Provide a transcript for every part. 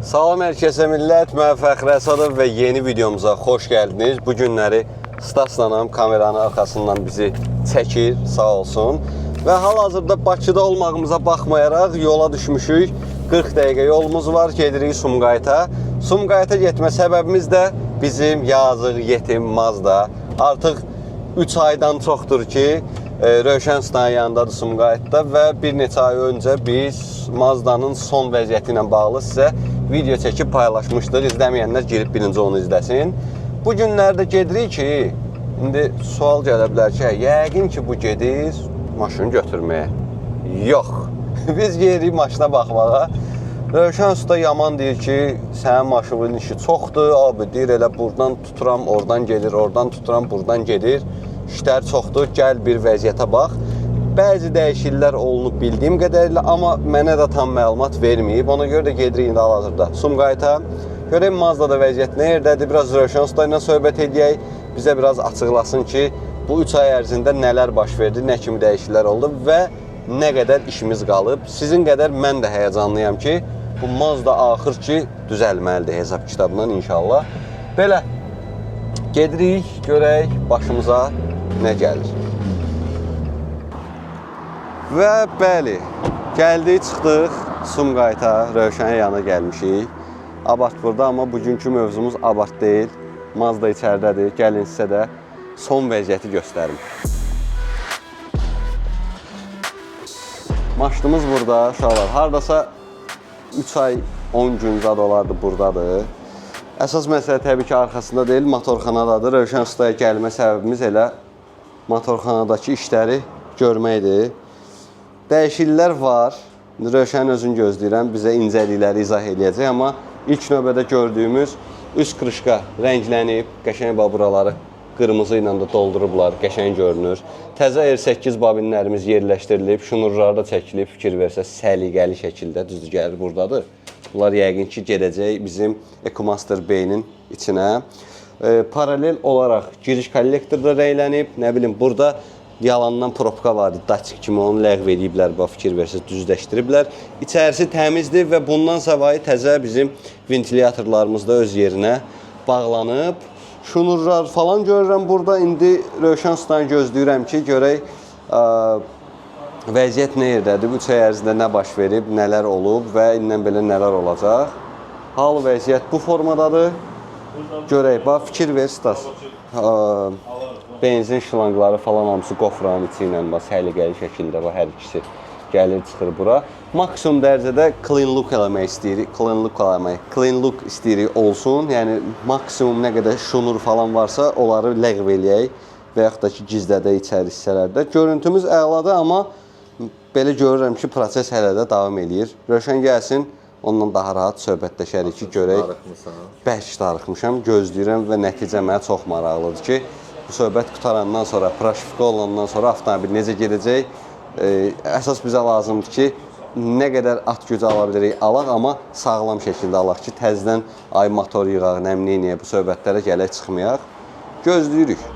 Salam herkese millət, mən Fəxri Əsədov və yeni videomuza xoş gəldiniz. Bu günləri Staslanam kameranın arxasından bizi çəkir, sağ olsun. Və hal-hazırda Bakıda olmağımıza baxmayaraq yola düşmüşük. 40 dəqiqə yolumuz var, gedirik Sumqayıta. Sumqayıta getmə səbəbimiz də bizim yazıq yetim Mazda. Artıq 3 aydan çoxdur ki, Rövşən Usta'nın yanındadır Sumqayıtda və bir neçə ay öncə biz Mazda'nın son vəziyyəti ilə bağlı sizə video çəkib paylaşmışdıq. İzləməyənlər girib birinci onu izləsin. Bu günlərdə gedirik ki, indi sual gələ bilər ki, yəqin ki bu gedir maşını götürməyə. Yox, biz gedirik maşına baxmağa. Rövşən Usta yaman deyir ki, sənin maşının işi çoxdur, abi deyir elə buradan tuturam, oradan gedir, oradan tuturam, buradan gedir. İşlər çoxdur, gəl bir vəziyyətə bax. Bəzi dəyişikliklər olunub bildiyim qədərilə, amma mənə də tam məlumat verməyib. Ona görə də gedirik indi hal-hazırda Sumqayıta. Görək Mazda'da vəziyyət nə yerdədir, biraz Rövşən Usta ilə söhbət edək. Bizə biraz açıqlasın ki, bu 3 ay ərzində nələr baş verdi, nə kimi dəyişikliklər oldu və nə qədər işimiz qalıb. Sizin qədər mən də həyəcanlıyam ki, bu Mazda axır ki, düzəlməlidir hesab kitabından inşallah. Belə, gedirik, görək başımıza nə gəlir. Və bəli, gəldik, çıxdıq Sumqayıta, Rövşənin yanına gəlmişik. Abart burada, amma bugünkü mövzumuz Abart deyil. Mazda içəridədir, gəlin sizə də son vəziyyəti göstərim. Maşınımız burada, uşaqlar, haradasa 3 ay 10 gün zad olardı buradadır. Əsas məsələ təbii ki, arxasında deyil, motorxanadadır. Rövşən Ustaya gəlmə səbəbimiz elə motorxanadakı işləri görməkdir. Dəyişikliklər var. Rövşənin özünü gözləyirəm, bizə incəlikləri izah edəcək, amma ilk növbədə gördüyümüz üst krışqa rənglənib, qəşəng buraları qırmızı ilə də doldurublar, qəşəng görünür. Təzə R8 babinlərimiz yerləşdirilib, şunurlar da çəkilib, fikir versə səliqəli şəkildə düzdür gəlir buradadır. Bunlar yəqin ki, gedəcək bizim EcoMaster B-nin içinə. Paralel olaraq giriş kollektorda rəylənib, nə bilim, burada yalandan propka vardı, daçik kimi onu ləğv ediblər, fikir versiniz, düzləşdiriblər. İçərisi təmizdir və bundan savayı təzə bizim ventilatorlarımız da öz yerinə bağlanıb. Şunurlar falan görürəm burada. İndi Rövşən Usta'nı gözləyirəm ki, görək vəziyyət nə yerdədir, 3 ay ərzində nə baş verib, nələr olub və indən belə nələr olacaq. Hal vəziyyət bu formadadır. Görək, bax, fikir ver, Stas. Benzin şlanqları falan hamısı qofranın içi ilə, səliqəli şəkildə, hər ikisi gəlir, çıxır bura. Maksimum dərəcədə clean look eləmək istəyirik, clean look istəyirik olsun. Yəni, maksimum nə qədər şunur falan varsa, onları ləğv eləyək və yaxud da ki, gizlədək içəri hissələrdə. Görüntümüz əladır, amma belə görürəm ki, proses hələ də davam edir. Rövşən gəlsin, ondan daha rahat söhbətləşərik ki, görək. Bərk darıxmışam, gözləyirəm və nəticə mənə çox maraqlıdır ki, bu söhbət qutarandan sonra, praşifika olandan sonra avtomobil necə gedəcək? Əsas bizə lazımdır ki, nə qədər at gücü ala bilirik, alaq, amma sağlam şəkildə alaq ki, təzdən ay motor yığaq, nəmliyinə, bu söhbətlərə gələk çıxmayaq. Gözləyirik.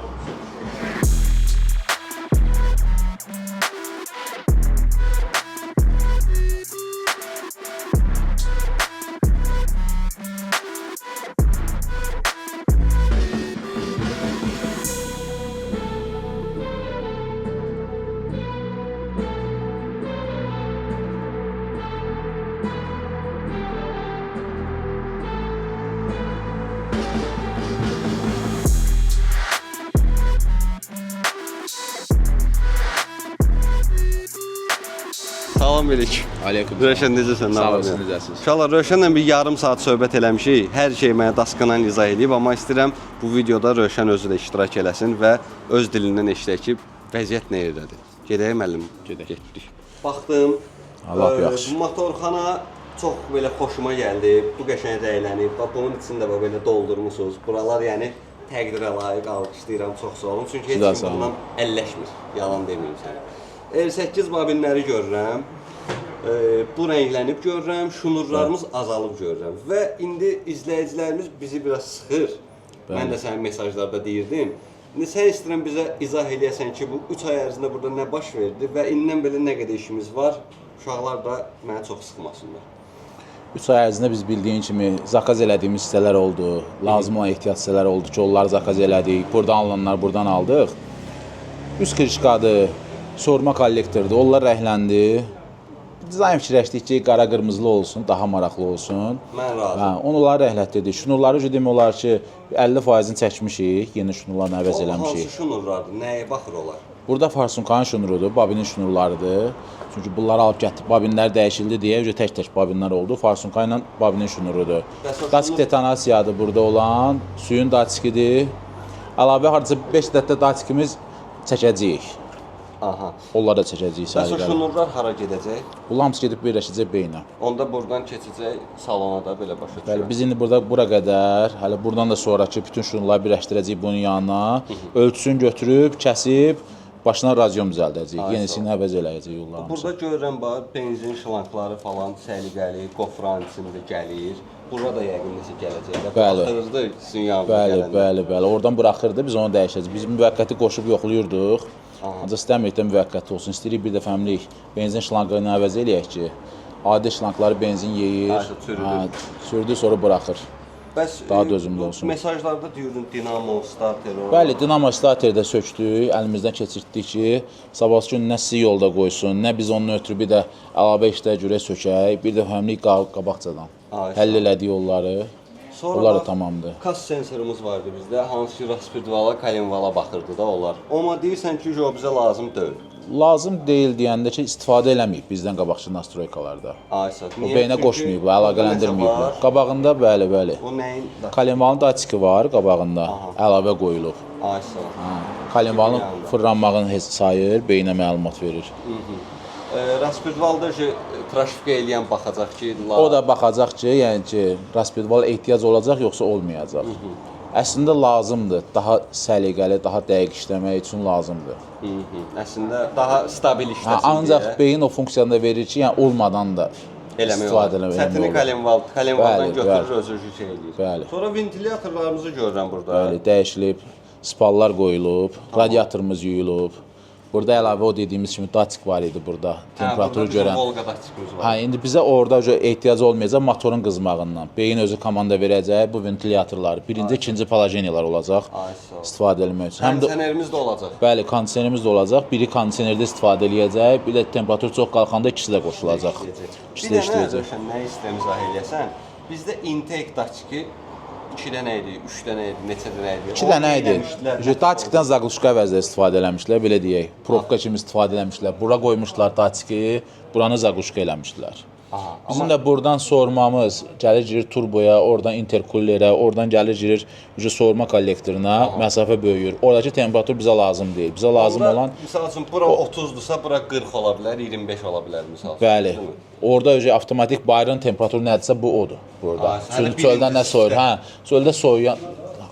Salam verik. Aleyküm. Rövşən necəsən? Sağ olsun, necəsiniz? İnşallah Rövşənlə bir yarım saat söhbət eləmişik. Hər şey mənə daşqanan izah edib, amma istəyirəm bu videoda Rövşən özü də iştirak eləsin və öz dilindən eşidək ki, vəziyyət nə yerdədir. Gedək müəllim? Gedək. Getdik. Baxdım. Allah yaxşı. Motorxana çox belə xoşuma gəldi. Bu qəşəng əylənib. Bunun içində belə doldurmusunuz. Buralar yəni təqdirə layiq, alqışlayıram, çox sağ olun. Çünki heç kim bundan əlləşmir. Yalan deməyim sənə. R8 babinləri görürəm. Bu rənglənib görürəm, şunurlarımız azalıb görürəm və indi izləyicilərimiz bizi biraz sıxır. Mən də sənin mesajlarda deyirdim. İndi sən istəyirəm bizə izah eləyəsən ki, bu 3 ay ərzində burada nə baş verdi və indən belə nə qədər işimiz var, uşaqlar da mənə çox sıxmasınlar. 3 ay ərzində biz bildiyin kimi zakaz elədiyimiz hissələr oldu. Lazım olan ehtiyat hissələri oldu ki, onları zakaz elədik. Buradan alınanlar buradan aldıq. Üst krişkadır, sorma kollektordur. Onlar rəhləndi. Dizayn fikirləşdik ki, qara qırmızılı olsun, daha maraqlı olsun. Mən razı. Hə, onları rəhlətdirdik. Şnurları demək olar ki, 50%-ni çəkmişik, yeni şnurlarla əvəz eləmişik. Hansı şnurlardır? Nəyə baxır olar? Burada Farsunkanın şnurudur, babinin şnurlarıdır. Çünki bunları alıb gətirib, babinlər dəyişildi deyə tək-tək babinlər oldu. Farsunkan ilə babinin şnurudur. Datik detonasiyadır burada olan, suyun datikidir. Əlavə hardasa 5 ədəd datikimiz çəkəcəyik. Aha. Onları da çəkəcəyik Bəs o səhərlər. şnurlar hara gedəcək? Bunlar hamısı gedib birləşəcək beynə. Onda buradan keçəcək salona da belə başa Bəli, düşürəm. biz indi burada bura qədər, hələ buradan da sonrakı bütün şnurları birləşdirəcəyik bunun yanına. Ölçüsünü götürüb, kəsib, başına razion düzəldəcəyik. Yenisini əvəz eləyəcəyik yollarımızı. Burada görürəm bax, benzin şlankları falan səliqəli, qofran içində gəlir. Burada yəqin nəsə gələcək. Bəli. Baxırdı sizin yanınıza Bəli. Oradan buraxırdı, biz onu dəyişəcəyik. Biz müvəqqəti qoşub yoxlayırdıq. Ancaq istəmirik də müvəqqəti olsun. İstəyirik bir dəfəmlik benzin şlanklarını əvəz eləyək ki, adi şlankları benzin yeyir, sürdü sonra buraxır. Bəs Daha dözümlü olsun. Mesajlarda deyirdin dinamo, starter. Bəli, dinamo starterdə sökdük, əlimizdən keçirtdik ki, sabahsı gün nə sizi yolda qoysun, nə biz onun ötürü bir də əlavə işlər görə sökək, bir də həmlik qabaqcadan həll elədik yolları. Onlar da tamamdır. Kas sensorumuz vardı bizdə, hansı ki Raspidvala, Kalinvala baxırdı da onlar. Amma deyirsən ki, o bizə lazım deyil. Lazım deyil deyəndə ki, istifadə eləməyib bizdən qabaqçı nastroykalarda. Aysat. O beynə qoşmayıb, əlaqələndirməyib. Qabağında bəli. O nəyin? Kalinvalın datiki var qabağında, əlavə qoyulub. Aysat. Kalinvalın fırlanmağını sayır, beynə məlumat verir. Raspidvalda trafikə eləyən baxacaq ki, O da baxacaq ki, yəni ki, Raspidval ehtiyac olacaq yoxsa olmayacaq. Əslində lazımdır, daha səliqəli, daha dəqiq işləmək üçün lazımdır. Əslində daha stabil işləsin Ancaq beyin o funksiyada verir ki, yəni olmadan da istifadə eləmək Sətini Kalinvaldan götürür, özü şey eləyir. Bəli. Sonra ventilyatorlarımızı görürəm burada. Bəli, dəyişilib, spallar qoyulub, radiatorumuz yuyulub. Burada əlavə o dediyimiz kimi datik var idi burada, temperaturu görən. Volqa datikimiz var. Hə, indi bizə orada ehtiyac olmayacaq motorun qızmağından. Beyin özü komanda verəcək bu ventilyatorları. Birinci, ikinci palageniyalar olacaq istifadə etmək üçün. Həm kondisionerimiz də olacaq. Bəli, kondisionerimiz də olacaq. Biri kondisionerdə istifadə edəcək, bir də temperatur çox qalxanda ikisi də qoşulacaq. İkisi də işləyəcək. Bir dənə nə istəyirəm izah eləyəsən, bizdə intake datiki 2 dənə idi, 3 dənə idi, neçə dənə idi? 2 dənə idi. Datikdən zaqluşka əvəzdə istifadə eləmişlər, belə deyək. Probka kimi istifadə eləmişlər. Bura qoymuşlar datiki, buranı zaqluşka eləmişlər. Bizim də buradan soğurmamız gəlir girir turboya, oradan interkullerə, oradan gəlir girir soğurma kollektoruna, məsafə böyüyür. Oradakı temperatur bizə lazım deyil. Bizə lazım olan misal üçün bura 30-dursa, bura 40 ola bilər, 25 ola bilər misal üçün. Bəli. Orada avtomatik bayrağın temperaturu nədirsə bu odur burada. Çöldən nə soyur? Hə, çöldə soyuyan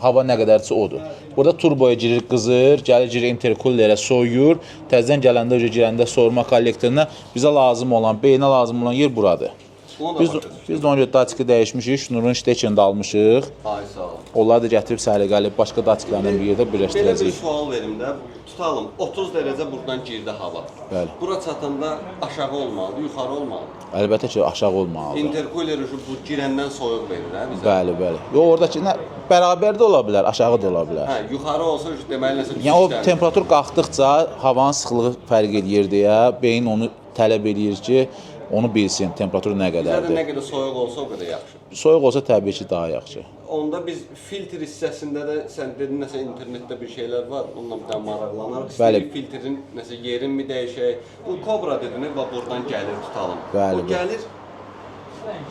hava nə qədərsə odur. Burada turboya girir, qızır, girir interkullerə soyuyur. Təzədən gələndə girəndə soğurma kollektoruna bizə lazım olan, beynə lazım olan yer buradır. Biz də ona görə datiki dəyişmişik, şnurun iştəkində almışıq. Ay sağ ol. Onları da gətirib səhərə başqa datiklərlə bir yerdə Belə bir birləşdirəcəyik. sual verim də. Tutalım 30 dərəcə buradan girdi hava. Bəli. Bura çatanda aşağı olmalıdır, yuxarı olmalıdır. Əlbəttə ki, aşağı olmalıdır. Intercooler bu girəndən soyuq verir hə bizə. Bəli. Yox, oradakı bərabər də ola bilər, aşağı da ola bilər. Hə, yuxarı olsa deməli nəsə Yəni o temperatur qalxdıqca havanın sıxlığı fərq edir deyə beyin onu tələb edir ki, onu bilsin, temperatur nə Bizdə qədərdir. nə qədər soyuq olsa o qədər yaxşı. Soyuq olsa təbii ki, daha yaxşı. Onda biz filtr hissəsində də sən dedin nəsə internetdə bir şeylər var. Onunla bir də maraqlanarıq. Bəli. İstəyir filtrin nəsə yerini dəyişək. Bu Cobra dedin, bax buradan gəlir tutalım. Bəli, O gəlir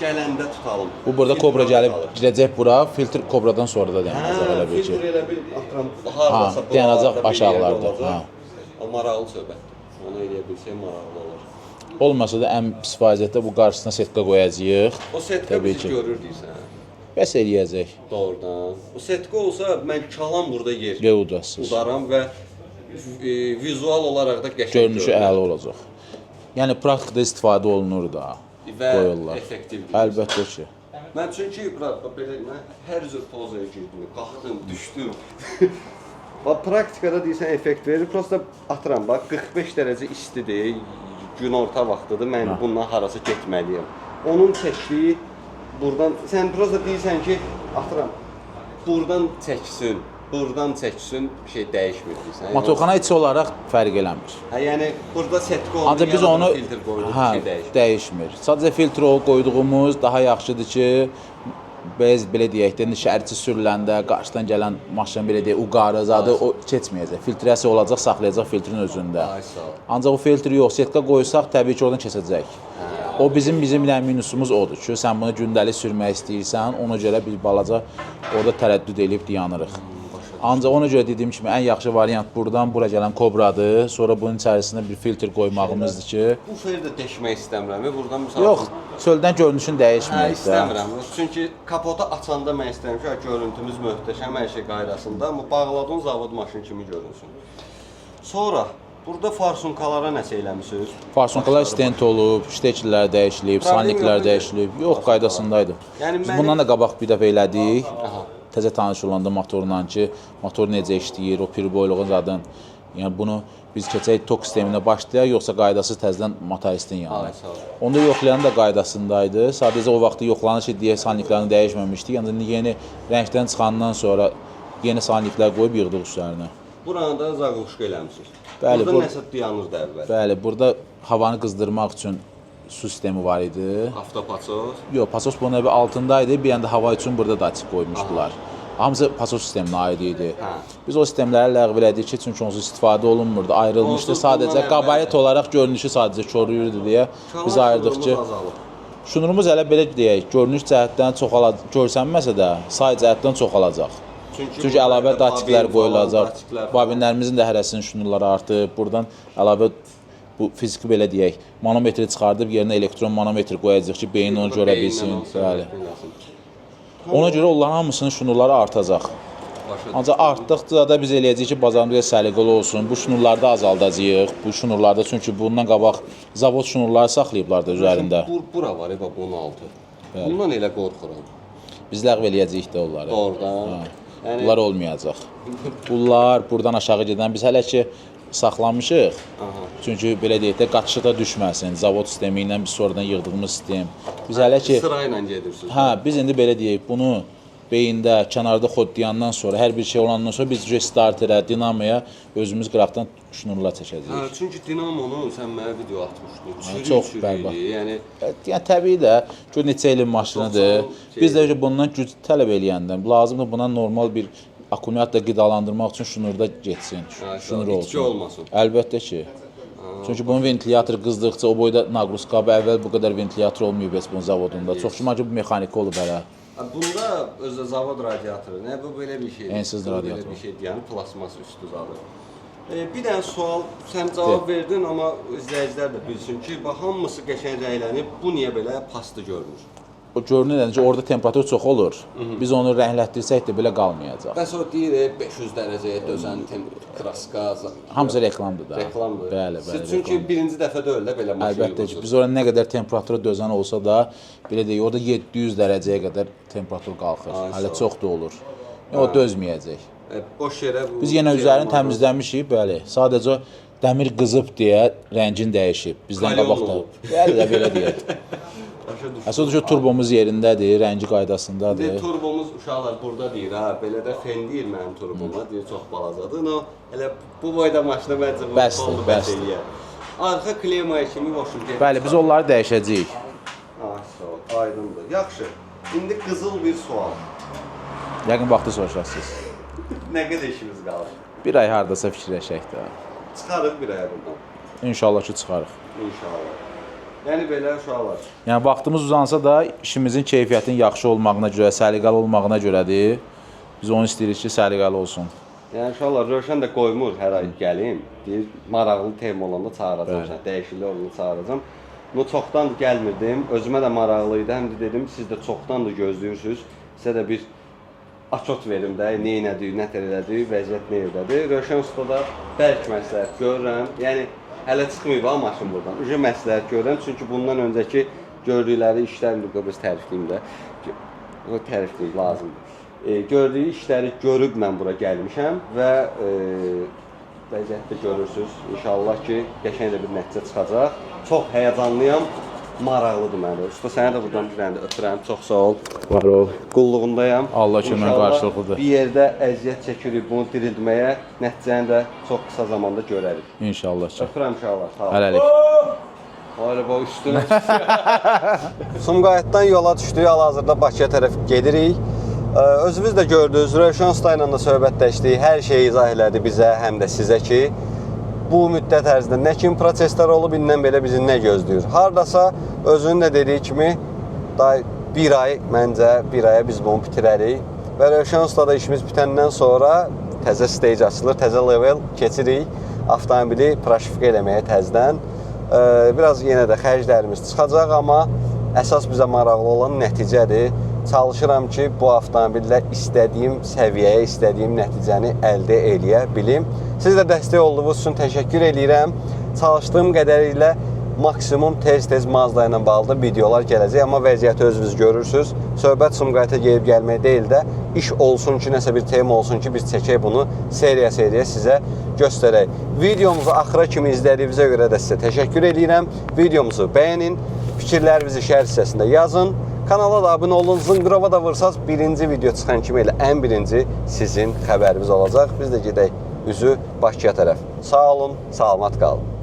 gələndə tutalım. Bu burada Filtr kobra gəlib qalır. girəcək bura, filtr kobradan sonra da dayanacaq elə bir Filtr ki. elə bir atıram hardasa dayanacaq buralarda bir aşağılarda, yerdə olacaq. hə. O maraqlı söhbətdir. Onu eləyə bilsək maraqlı olur. Olmasa da ən pis vəziyyətdə bu qarşısına setka qoyacağıq. O setka Təbii bizi ki. görür deyirsən. Bəs eləyəcək. Doğrudan. O setka olsa mən çalam burada yer. Qeudasız. Udaram və vizual olaraq da qəşəng Görünüşü əla olacaq. Yəni praktikada istifadə olunur da. və Qoyurlar. effektiv. Əlbəttə ki. Mən çünki belə mən hər cür pozaya girdim, qalxdım, düşdüm. Bax praktikada deyirsən effekt verir, prosta atıram bax 45 dərəcə istidir, gün orta vaxtıdır, mən bundan harasa getməliyəm. Onun çəkdiyi buradan sən prosta deyirsən ki, atıram. Buradan çəksin, buradan çəksin, bir şey dəyişmir deyirsən. Motorxana içi olaraq fərq eləmir. Hə, yəni burada setki oldu, Ancaq biz onu filtr qoyduq, hə, bir şey dəyişmir. dəyişmir. Sadəcə filtr qoyduğumuz daha yaxşıdır ki, biz belə deyək də şəhərçi sürüləndə qarşıdan gələn maşın belə deyək, o qarızadı, o keçməyəcək. Filtrasiya olacaq, saxlayacaq filtrin özündə. Ay sağ ol. Ancaq o filtri yox, setka qoysaq təbii ki, oradan keçəcək. O bizim minusumuz odur ki, sən bunu gündəlik sürmək istəyirsən, ona görə biz balaca orada tərəddüd edib dayanırıq. Ancaq ona görə dediyim kimi ən yaxşı variant buradan bura gələn kobradır. Sonra bunun içərisində bir filtr qoymağımızdır ki, Bu feri də deşmək istəmirəm. Buradan məsələn yox, çöldən görünüşünü dəyişməyək də. İstəmirəm. Çünki kapotu açanda mən istəyirəm ki, görüntümüz möhtəşəm, hər şey qaydasında, amma bağladığın zavod maşın kimi görünsün. Sonra burada farsunkalara nəsə eləmisiniz? Farsonkalar stent olub, şteklər dəyişilib, sanliklər dəyişilib. Yox, qaydasındaydı. Yəni Biz bundan da qabaq bir dəfə elədik. Təzə tanış olanda motorla ki, motor necə işləyir, o pirboyluğun zaten. Yəni bunu biz keçək tok sisteminə başlayaq, yoxsa qaydasız təzədən motoristin yanına. Onda yoxlayan da qaydasındaydı. Sadəcə o vaxtı yoxlanış ki, deyə sanliklərini dəyişməmişdik. Yəni yeni rəngdən çıxandan sonra yeni sanliklər qoyub yığdıq üstlərinə. Buranı da zaquşqa eləmisiniz. Bəli, burada nəsə dayanırdı əvvəl. Bəli, burada havanı qızdırmaq üçün su sistemi var idi. Avtopasos. Yox, pasos bunun bir altındaydı. Bir yanda hava üçün burada datik qoymuşdular. Hamısı pasos sisteminə aid idi. Biz o sistemləri ləğv elədik ki, çünki onsuz istifadə olunmurdu, ayrılmışdı. Sadəcə qabaret olaraq görünüşü sadəcə koruyurdu deyə biz ayırdıq ki, şunurumuz elə belə deyək, görünüş cəhətdən görsənməsə də, say cəhətdən çoxalacaq. Çünki əlavə datiklər qoyulacaq. Babinlərimizin də hərəsinin şunurları artıb. Buradan əlavə bu fiziki belə deyək, manometri çıxardıb yerinə elektron manometr qoyacaq ki, beyin onu görə bilsin. Bəli. Ona görə onların hamısının şunurları artacaq. Ancaq artdıqca da biz eləyəcəyik ki, bazarımızda səliqəli olsun. Bu şunurları da azaldacağıq. Bu şunurlarda çünki bundan qabaq zavod şunurları saxlayıblar da üzərində. Bura var, bunun altı. Bundan elə qorxuram. Biz ləğv eləyəcəyik də onları. Doğrudan. Bunlar olmayacaq. Bunlar buradan aşağı gedən biz hələ ki saxlamışıq. Çünki belə deyək də qaçışıqda düşməsin. Zavod sistemi ilə biz sonradan yığdığımız sistem. Biz hələ ki sırayla gedirsiniz. Hə, biz indi belə deyək, bunu beyində, kənarda xodlayandan sonra, hər bir şey olandan sonra biz starterə, dinamoya özümüz qıraqdan şnurlar çəkəcəyik. Hə, çünki dinamonu sən mənə video atmışdın. Çox bərbad. Yəni təbii də gör neçə ilin maşınıdır. Biz də bundan güc tələb eləyəndən lazımdır buna normal bir akkumulyator qidalandırmaq üçün şnurda getsin. Şnur olsun. İtki olmasın. Əlbəttə ki. Çünki bunun ventilyator qızdıqca o boyda naqruskabı əvvəl bu qədər ventilyator olmayıb heç bunun zavodunda. Çox güman ki bu mexaniki olub hələ. Bunda özü zavod radiatoru, nə bu belə bir şeydir. Ensiz radiator. Belə bir şeydir, yəni plasmas üstü zadı. Bir dənə sual sən cavab verdin, amma izləyicilər də bilsin ki, bax hamısı qəşəng rənglənib, bu niyə belə pastı görünür? O görünür ki, orada temperatur çox olur. Biz onu rənglətdirsək də belə qalmayacaq. Bəs o deyir 500 dərəcəyə dözən kraska. Hamısı reklamdır da. Reklamdır. Bəli, bəli. Çünki birinci dəfə də öyle belə maşın əlbəttə ki, biz orada nə qədər temperatura dözən olsa da, belə deyək, orada 700 dərəcəyə qədər temperatur qalxır. Hələ çox da olur. O dözməyəcək. Boş yerə bu. Biz yenə üzərini təmizləmişik, bəli. Sadəcə dəmir qızıb deyə rəngin dəyişib. Bizdən qabaq da. Bəli də belə deyək. Əsas o turbomuz yerindədir, rəngi qaydasındadır. Turbomuz uşaqlar burada deyir, ha, belə də fen deyir mənim turboma, deyir çox balacadır. No, elə bu boyda maşına məncə bu oldu bəsdir. Arxa klimaya kimi boşluq gedir. Bəli, biz onları dəyişəcəyik. Sağ ol, aydındır. Yaxşı. İndi qızıl bir sual. Yəqin vaxtı soruşarsınız. Nə qədər işimiz qalır? Bir ay hardasa fikirləşək də. Çıxarıq bir aya buradan. İnşallah ki, çıxarıq. İnşallah. Yəni belə uşaqlar. Yəni vaxtımız uzansa da işimizin keyfiyyətinin yaxşı olmağına görə, səliqəli olmağına görədir. Biz onu istəyirik ki, səliqəli olsun. Yəni uşaqlar Rövşən də qoymur hər ay gəlim. Deyir, maraqlı tema olanda çağıracam səni, dəyişiklik olanda çağıracam. Bu çoxdan gəlmirdim, özümə də maraqlı idi. Həm də dedim, siz də çoxdan da gözləyirsiniz. Sizə də bir açot verim də, nə elədik, nə tər elədik, vəziyyət nə yerdədir. Rövşən usta da bərk məsləhət görürəm. Yəni hələ çıxmayıb ha maşın buradan. Uca məsləhət görürəm, çünki bundan öncəki gördükləri işlərin biz tərifliyim də. O tərifliyim lazımdır. Gördüyü işləri görüb mən bura gəlmişəm və vəziyyətdə görürsünüz. İnşallah ki, qəşəng də bir nəticə çıxacaq. Çox həyəcanlıyam. maraqlıdır məndə. Usta sənə də buradan bir dənə də öpürəm. Çox sağ ol. Var ol. Qulluğundayam. Allah kömək İnşallah qarşılıqlıdır. Bir yerdə əziyyət çəkirik, bunu dirildməyə, nəticəni də çox qısa zamanda görərik. İnşallah. Öpürəm uşaqlar. Sağ ol. Hələlik. Öyle bu üstüne. Sumqayıtdan yola düşdük, hal-hazırda Bakıya tərəf gedirik. Özünüz də gördünüz, Rövşən Usta ilə də söhbətləşdik, hər şeyi izah elədi bizə, həm də sizə ki, bu müddət ərzində nə kimi proseslər olub, indən belə bizi nə gözləyir. Hardasa özünün də dediyi kimi, bir ay, məncə bir aya biz bunu bitirərik. Və Rövşən Usta da işimiz bitəndən sonra təzə stage açılır, təzə level keçirik, avtomobili praşifikə eləməyə təzdən. Biraz yenə də xərclərimiz çıxacaq, amma əsas bizə maraqlı olan nəticədir. Çalışıram ki, bu avtomobillə istədiyim səviyyəyə, istədiyim nəticəni əldə eləyə bilim. Siz də dəstək olduğunuz üçün təşəkkür edirəm. Çalışdığım qədərilə maksimum tez-tez Mazda ilə bağlı videolar gələcək, amma vəziyyəti özünüz görürsünüz. Söhbət Sumqayıta gedib gəlmək deyil də, iş olsun ki, nəsə bir tema olsun ki, biz çəkək bunu seriya-seriya sizə göstərək. Videomuzu axıra kimi izlədiyinizə görə də sizə təşəkkür edirəm. Videomuzu bəyənin, fikirlərinizi şərh hissəsində yazın. Kanala da abunə olun, zınqırova da vursanız birinci video çıxan kimi elə ən birinci sizin xəbəriniz olacaq. Biz də gedək üzü Bakıya tərəf. Sağ olun, salamat qalın.